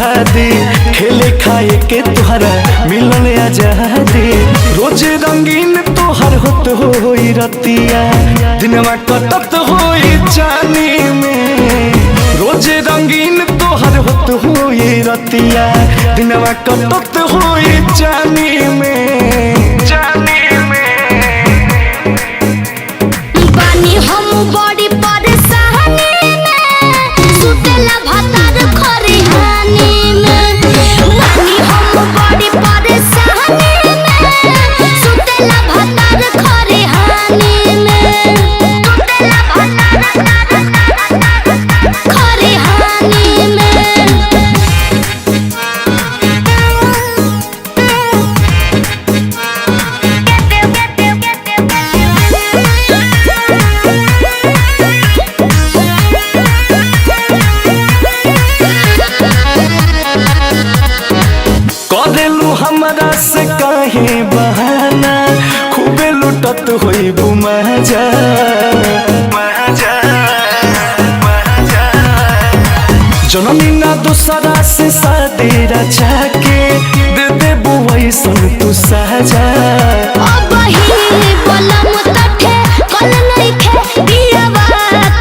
शादी खेले खाए के तुहरा मिलन आजादी रोज रंगीन तोहर होत होई रतिया दिनवा कटत होई जानी में रोज रंगीन तोहर होत होई रतिया दिनवा कटत होई जानी में बानी हम बड़ी परेशानी में सुतेला भतार खरिहानी में बानी हम बड़ी परेशानी में सुतेला भतार खरिहानी में सुतेला भतार खरिहानी में करेलू हमरा से काहे बहाना खूबे लुटत होई बुमाजा जननी ना दूसरा से शादी रचा के दे दे बुआई सन तू साजा अब ही बलम तठे कल नइखे दियावा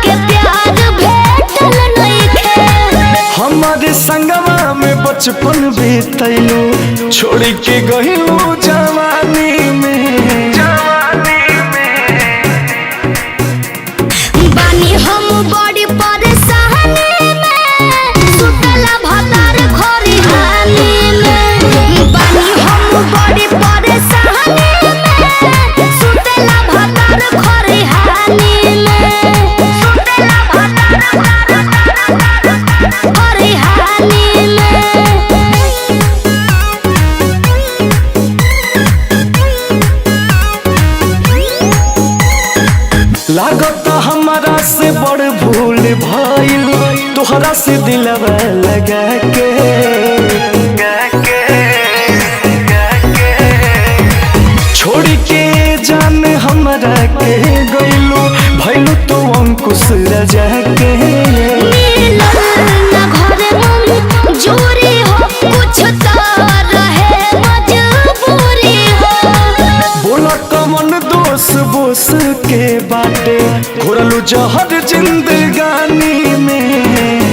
के प्यार भेटल नइखे हमारे संगवा में बचपन बीतैलू छोड़ के गइलू जवानी में बानी हम बड़ी परेशानी में सुतला भतार खरिहानी में बानी हम बड़ी परेशानी में सुतला भतार खरिहानी में सुतला भतार खरिहानी में लागत हमारा से बड़ भूल भइल तोहरा से दिलवा लगा के छोड़ के जान हमरा के गइलू भइलू तो अंकुश रजा के मिलल ना घरे मन जोरी हो कुछ तो रहे मजबूरी हो बोला कमन दोष बोस के बाटे घोरलू जहर जिंदगानी में